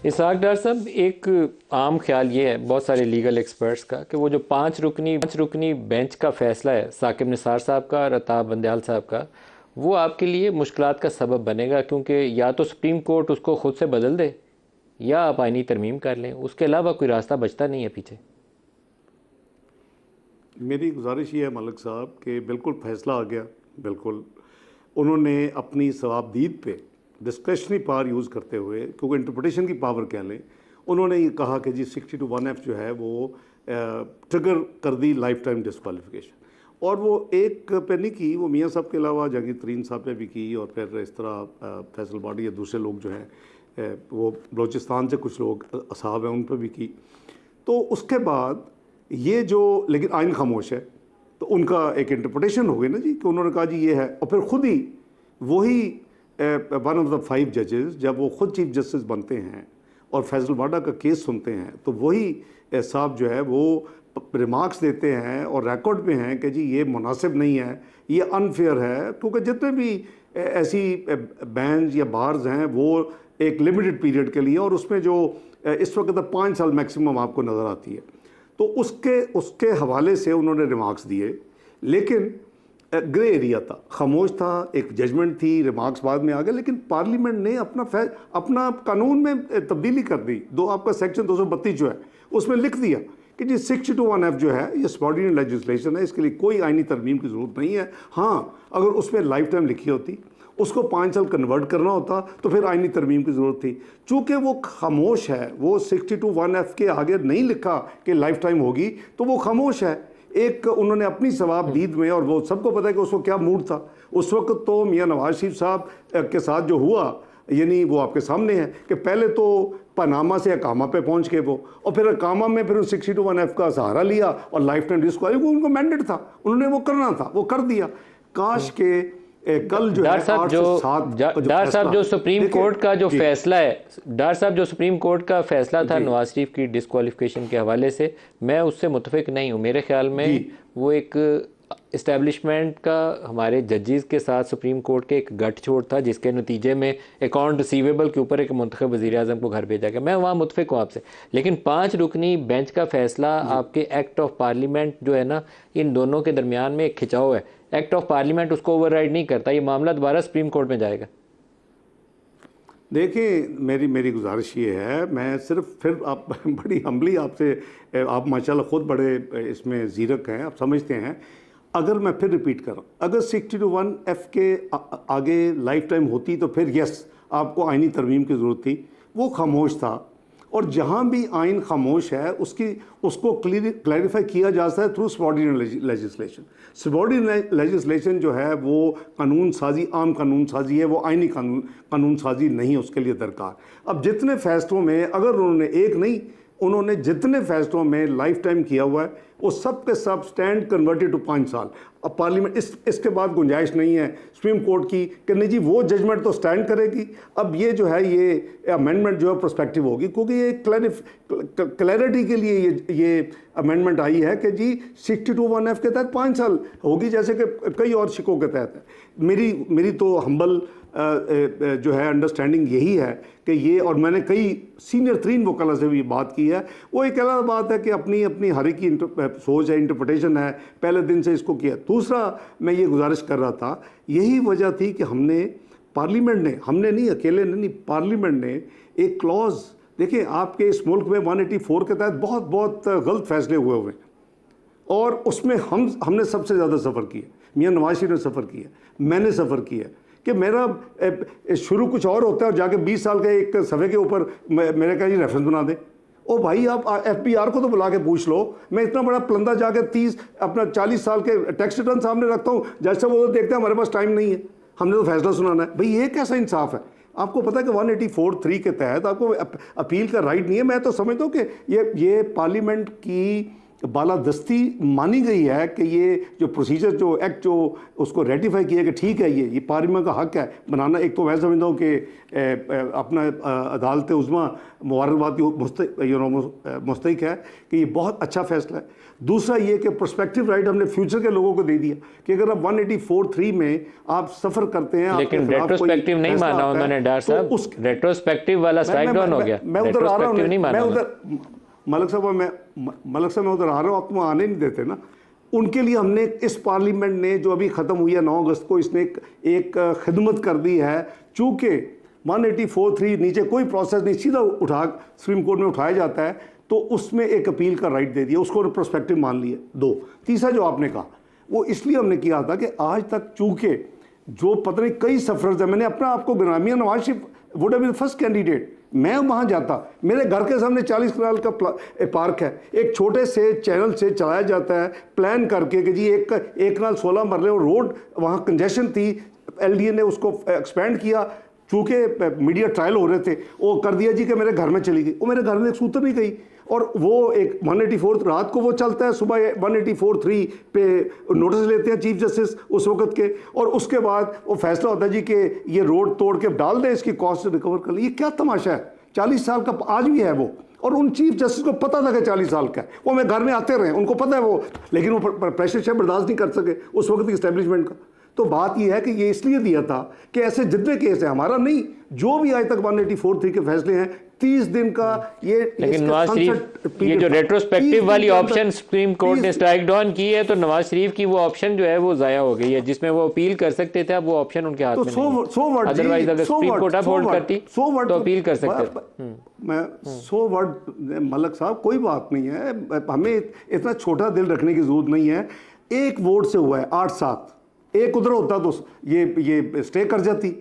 इसहाक डार साहब, एक आम ख्याल ये है बहुत सारे लीगल एक्सपर्ट्स का कि वो जो पांच रुकनी बेंच का फैसला है साकिब निसार साहब का और अताब बंदयाल साहब का, वो आपके लिए मुश्किलात का सबब बनेगा, क्योंकि या तो सुप्रीम कोर्ट उसको खुद से बदल दे या आप आईनी तरमीम कर लें, उसके अलावा कोई रास्ता बचता नहीं है पीछे। मेरी गुजारिश ये है मलिक साहब कि बिल्कुल फैसला आ गया। बिल्कुल उन्होंने अपनी सवाबदीद पे डिस्क्रेशनरी पावर यूज़ करते हुए, क्योंकि इंटरप्रटेशन की पावर कह लें, उन्होंने ये कहा कि जी 60(1)(f जो है वो ट्रिगर कर दी लाइफ टाइम डिस्क्वालिफिकेशन। और वो एक पे नहीं की, वो मियाँ साहब के अलावा जहांगीर तरीन साहब पे भी की, और फिर इस तरह फैसल बॉडी या दूसरे लोग जो हैं वो बलूचिस्तान से कुछ लोग असहाब हैं उन पर भी की। तो उसके बाद ये जो, लेकिन आइन खामोश है, तो उनका एक इंटरप्रटेशन हो गई ना जी, कि उन्होंने कहा जी ये है। और फिर ख़ुद ही वही वन ऑफ द 5 जजेस जब वो ख़ुद चीफ जस्टिस बनते हैं और फैसल बाडा का केस सुनते हैं, तो वही साहब जो है वो रिमार्क्स देते हैं और रिकॉर्ड पे हैं कि जी ये मुनासिब नहीं है, ये अनफेयर है, क्योंकि जितने भी ऐसी बैंस या बार्स हैं वो एक लिमिटेड पीरियड के लिए, और उसमें जो इस वक्त 5 साल मैक्सिमम आपको नज़र आती है। तो उसके हवाले से उन्होंने रिमार्क्स दिए, लेकिन ग्रे एरिया था, खामोश था, एक जजमेंट थी, रिमार्क्स बाद में आ गए, लेकिन पार्लियामेंट ने अपना कानून में तब्दीली कर दी। आपका सेक्शन 232 जो है उसमें लिख दिया कि जी 60(1)(f जो है ये सबऑर्डिनेट लेजिस्लेशन है, इसके लिए कोई आईनी तरमीम की ज़रूरत नहीं है। हाँ, अगर उसमें लाइफ टाइम लिखी होती, उसको 5 साल कन्वर्ट करना होता, तो फिर आईनी तरमीम की ज़रूरत थी। चूँकि वो खामोश है, वो 60(1)(f के आगे नहीं लिखा कि लाइफ टाइम होगी, तो वो खामोश है। एक उन्होंने अपनी सवाबदीद में, और वो सबको पता है कि उसको क्या मूड था उस वक्त, तो मियाँ नवाज शरीफ साहब के साथ जो हुआ, यानी वो आपके सामने है कि पहले तो पनामा से अकामा पे पहुंच गए वो, और फिर अकामा में फिर 60(1)(f का सहारा लिया और लाइफ टाइम डिस्क्वालिफिकेशन, उनको मैंडेट था, उन्होंने वो करना था, वो कर दिया। काश के कल जो डार है साहब 8 से 7 डार साहब जो सुप्रीम कोर्ट का जो फैसला है, डार साहब जो सुप्रीम कोर्ट का फैसला था नवाज शरीफ की डिस्क्वालिफिकेशन के हवाले से, मैं उससे मुतफिक नहीं हूँ। मेरे ख्याल में वो एक इस्टेब्लिशमेंट का हमारे जजेस के साथ सुप्रीम कोर्ट के एक गठजोड़ था, जिसके नतीजे में अकाउंट रिसीवेबल के ऊपर एक मुंतखब वज़ीर आज़म को घर भेजा गया। मैं वहाँ मुतफिक हूँ आपसे, लेकिन 5 रुकनी बेंच का फैसला आपके एक्ट ऑफ पार्लियामेंट जो है ना, इन दोनों के दरमियान में एक खिंचाव है। एक्ट ऑफ पार्लियामेंट उसको ओवरराइड नहीं करता, ये मामला दोबारा सुप्रीम कोर्ट में जाएगा। देखिए, मेरी गुजारिश ये है, मैं सिर्फ फिर आप बड़ी हम्बली आपसे, आप माशाल्लाह ख़ुद बड़े इसमें ज़ीरक हैं, आप समझते हैं। अगर मैं फिर रिपीट कर रहा हूँ, अगर 60(1)(f के आगे लाइफ टाइम होती तो फिर यस, आपको आइनी तरमीम की ज़रूरत थी। वो खामोश था, और जहाँ भी आइन खामोश है उसको क्लैरिफाई किया जाता है through subordinate legislation. Subordinate legislation जो है वो कानून साजी, आम कानून साजी है, वो आइनी कानून साजी नहीं है उसके लिए दरकार। अब जितने फैसलों में, अगर उन्होंने एक नहीं, उन्होंने जितने फैसलों में लाइफ टाइम किया हुआ है, वो सब के सब स्टैंड कन्वर्टेड टू 5 साल। अब पार्लियामेंट इसके बाद गुंजाइश नहीं है सुप्रीम कोर्ट की कि नहीं जी वो जजमेंट तो स्टैंड करेगी। अब ये जो है ये अमेंडमेंट जो है प्रोस्पेक्टिव होगी, क्योंकि ये क्लैरिटी के लिए ये अमेंडमेंट आई है कि जी 62(1)(f के तहत 5 साल होगी, जैसे कि कई और शिकों के तहत है। मेरी तो हम्बल जो है अंडरस्टैंडिंग यही है कि ये, और मैंने कई सीनियर तरीन वकला से भी बात की है, वो एक अलग बात है कि अपनी हर एक की सोच है, इंटरप्रटेशन है, पहले दिन से इसको किया। दूसरा, मैं ये गुजारिश कर रहा था, यही वजह थी कि पार्लियामेंट ने, हमने नहीं, अकेले नहीं, पार्लियामेंट ने एक क्लॉज, देखिए आपके इस मुल्क में 184 के तहत बहुत गलत फैसले हुए, और उसमें हमने सबसे ज़्यादा सफ़र किया, मियाँ नवाज शरीफ ने सफ़र किया, मैंने सफ़र किया, कि मेरा शुरू कुछ और होता है और जाके 20 साल के एक सफ़े के ऊपर मेरे का जी रेफरेंस बना दे। ओ भाई, आप FBR को तो बुला के पूछ लो। मैं इतना बड़ा प्लंदा जाके 40 साल के टैक्स रिटर्न सामने रखता हूँ, जैसे वो तो देखते हैं हमारे पास टाइम नहीं है, हमने तो फैसला सुनाना है। भाई ये कैसा इंसाफ है? आपको पता है कि 184(3) के तहत आपको अपील का राइट नहीं है। मैं तो समझता हूँ कि ये पार्लियामेंट की बालादस्ती मानी गई है कि ये जो प्रोसीजर जो एक्ट जो उसको रेटिफाई किया कि ठीक है ये पार्लियामेंट का हक है बनाना। एक तो मैं समझता हूँ कि अपना अदालत उज़्मा मुबारकबाद की मुस्तहिक है कि ये बहुत अच्छा फैसला है। दूसरा ये कि प्रोस्पेक्टिव राइट हमने फ्यूचर के लोगों को दे दिया कि अगर आप 184(3) में आप सफ़र करते हैं, लेकिन रेट्रोस्पेक्टिव नहीं माना उन्होंने डॉक्टर साहब, रेट्रोस्पेक्टिव वाला स्ट्राइक डाउन हो गया। मैं उधर आ रहा हूँ, मैं उधर मलक साहब मैं उधर आ रहा हूँ, आप तो आने नहीं देते ना। उनके लिए हमने इस पार्लियामेंट ने जो अभी ख़त्म हुई है 9 अगस्त को, इसने एक खिदमत कर दी है। चूँकि 184(3) नीचे कोई प्रोसेस नहीं, सीधा उठा सुप्रीम कोर्ट में उठाया जाता है, तो उसमें एक अपील का राइट दे दिया, उसको प्रोस्पेक्टिव मान लिया। 2 तीसरा जो आपने कहा वो इसलिए हमने किया था कि आज तक चूँकि जो पता नहीं कई सफर्स हैं, मैंने अपना आपको गिनामिया Nawaz Sharif would have been first candidate, मैं वहाँ जाता, मेरे घर के सामने 40 कनाल का पार्क है, एक छोटे से चैनल से चलाया जाता है प्लान करके कि जी एक कनाल 16 मरले और रोड वहाँ कंजेशन थी, LDA ने उसको एक्सपेंड किया। चूँकि मीडिया ट्रायल हो रहे थे, वो कर दिया जी कि मेरे घर में चली गई, वो मेरे घर में एक सूत्र नहीं गई, और वो एक 184 रात को वो चलता है, सुबह 184(3) पे नोटिस लेते हैं चीफ जस्टिस उस वक्त के, और उसके बाद वो फैसला होता है जी कि ये रोड तोड़ के डाल दें, इसकी कॉस्ट रिकवर कर ले। ये क्या तमाशा है? 40 साल का आज भी है वो, और उन चीफ जस्टिस को पता था कि 40 साल का है, वो मेरे घर में आते रहे, उनको पता है वो, लेकिन वो प्रेशर से बर्दाश्त नहीं कर सके उस वक्त की इस्टेब्लिशमेंट का। तो बात यह है कि ये इसलिए दिया था कि ऐसे जितने केस हैं, हमारा नहीं, जो भी आज तक 184(3) के फैसले हैं, 30 दिन का ये। लेकिन नवाज शरीफ ये जो रेट्रोस्पेक्टिव वाली ऑप्शन सुप्रीम कोर्ट ने स्ट्राइक डाउन की है, तो नवाज शरीफ की वो ऑप्शन जो है वो जाया हो गई है, जिसमें वो अपील कर सकते थे, अब वो ऑप्शन उनके हाथ में नहीं। अदरवाइज अगर सुप्रीम कोर्ट अब होल्ड करती तो अपील कर सकते। मैं 100 वर्ड मलक साहब, कोई बात नहीं है, हमें इतना छोटा दिल रखने की जरूरत नहीं है। एक वोट से हुआ है 8-7, एक उधर होता तो ये स्टे कर जाती,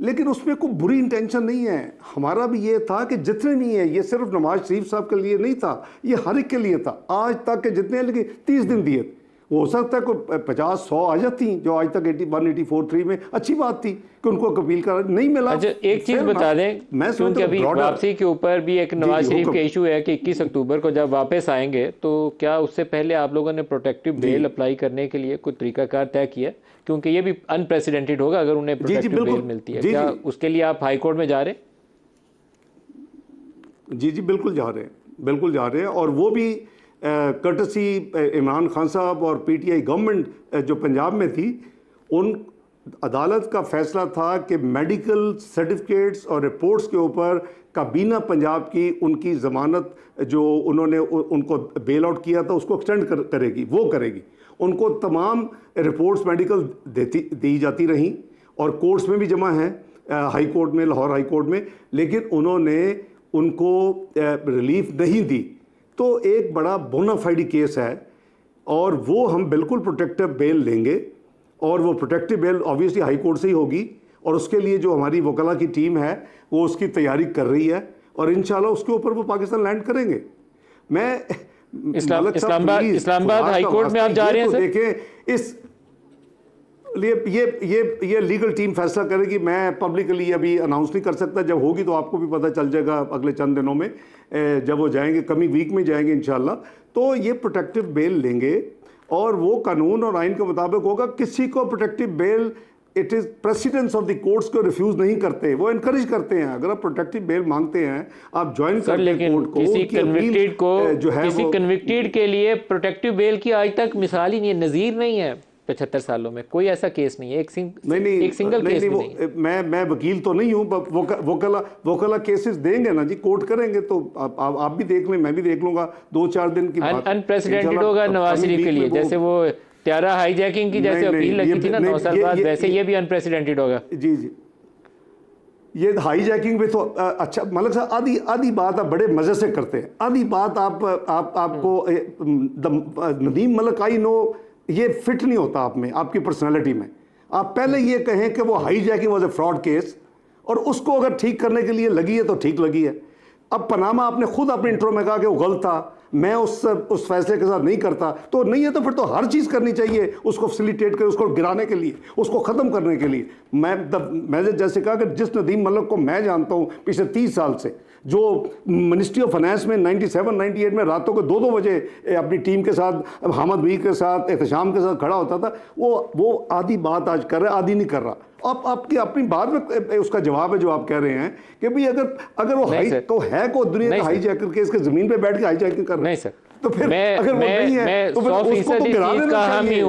लेकिन उसमें कोई बुरी इंटेंशन नहीं है। हमारा भी ये था कि जितने नहीं है, ये सिर्फ नवाज शरीफ साहब के लिए नहीं था, ये हर एक के लिए था। आज तक के जितने, लेकिन 30 दिन दिए, हो सकता है कोई 50-100 आ जाती जो आज तक 184(3) में, अच्छी बात थी कि उनको अपील कर नहीं मिला। अच्छा एक चीज़ बता दें, मैं क्योंकि अभी वापसी के ऊपर भी एक नवाज शरीफ का इशू है कि 21 अक्टूबर को जब वापस आएंगे, तो क्या उससे पहले आप लोगों ने प्रोटेक्टिव बेल अप्लाई करने के लिए कोई तरीकाकार तय किया? क्योंकि ये भी अनप्रेसिडेंटेड होगा अगर उन्हें प्रोटेक्टिव बेल मिलती है। क्या उसके लिए आप हाई कोर्ट में जा रहे हैं? जी बिल्कुल जा रहे हैं, और वो भी कर्टसी इमरान खान साहब और PTI गवर्नमेंट जो पंजाब में थी, उन अदालत का फैसला था कि मेडिकल सर्टिफिकेट्स और रिपोर्ट्स के ऊपर काबीना पंजाब की उनकी ज़मानत जो उन्होंने उनको बेल आउट किया था उसको एक्सटेंड करेगी, वो करेगी। उनको तमाम रिपोर्ट्स मेडिकल दी जाती रहीं और कोर्ट्स में भी जमा हैं, हाई कोर्ट में, लाहौर हाई कोर्ट में, लेकिन उन्होंने उनको रिलीफ नहीं दी। तो एक बड़ा बोनाफाइड केस है, और वो हम बिल्कुल प्रोटेक्टिव बेल लेंगे, और वो protective bail obviously high court से ही होगी, और उसके लिए जो हमारी वकला की टीम है वो उसकी तैयारी कर रही है, और इंशाल्लाह उसके ऊपर वो पाकिस्तान लैंड करेंगे। मैं इस्लामाबाद हाई कोर्ट में आप जा रहे हैं? देखें, इस ये लीगल टीम फैसला करेगी, मैं पब्लिकली अभी अनाउंस नहीं कर सकता, जब होगी तो आपको भी पता चल जाएगा अगले चंद दिनों में, जब वो जाएंगे, कमिंग वीक में जाएंगे इंशाल्लाह। तो ये प्रोटेक्टिव बेल लेंगे, और वो कानून और आइन के मुताबिक होगा। किसी को protective bail, it is precedence of the courts को रिफ्यूज़ नहीं करते, वो इनकरेज करते हैं। अगर आप प्रोटेक्टिव बेल मांगते हैं, आप ज्वाइन कर लें कोर्ट को। किसी कन्विक्टेड को जो है, किसी कन्विक्टेड के लिए प्रोटेक्टिव बेल की आज तक मिसाल ही नहीं है, नज़ीर नहीं है 75 सालों में, कोई ऐसा केस नहीं है, एक सिंगल केस नहीं। मैं वकील तो नहीं हूँ, वकला केसेस देंगे ना जी, कोर्ट करेंगे, तो आप भी देख लें, मैं भी देख लूंगा, 2-4 दिन की बात। अनप्रेसिडेंटेड होगा नवाज शरीफ के लिए, जैसे वो त्यारा हाईजैकिंग की जैसे अपील लगी थी ना 9 साल बाद, वैसे ये भी अनप्रेसिडेंटेड होगा। जी ये हाईजैकिंग भी तो अच्छा मलिक साहब, आधी बात आप बड़े मजे से करते हैं, आधी बात आपको नदीम मलिक, आई नो ये फिट नहीं होता आप में, आपकी पर्सनालिटी में। आप पहले ये कहें कि वो hijacking was a fraud case, और उसको अगर ठीक करने के लिए लगी है तो ठीक लगी है। अब पनामा आपने खुद अपने इंट्रो में कहा कि वो गलत था, मैं उस फैसले के साथ नहीं करता, तो नहीं है तो फिर तो हर चीज़ करनी चाहिए उसको फैसिलिटेट कर, उसको गिराने के लिए, उसको ख़त्म करने के लिए। मैंने जैसे कहा कि जिस नदीम मलिक को मैं जानता हूँ पिछले 30 साल से, जो मिनिस्ट्री ऑफ फाइनेंस में 97-98 में रातों को 2-2 बजे अपनी टीम के साथ, हामिद मीर के साथ, एहतशाम के साथ खड़ा होता था, वो आधी बात आज कर रहा है, आधी नहीं कर रहा। अब आपकी अपनी बात में उसका जवाब है जो आप कह रहे हैं कि भाई अगर वो हाई तो है को दुनिया का हाईजैकर के इसके जमीन पे बैठ के हाईजैकिंग कर रहा है। नहीं सर, तो फिर अगर वो नहीं है तो फिर उसको तो गिरा देना चाहिए।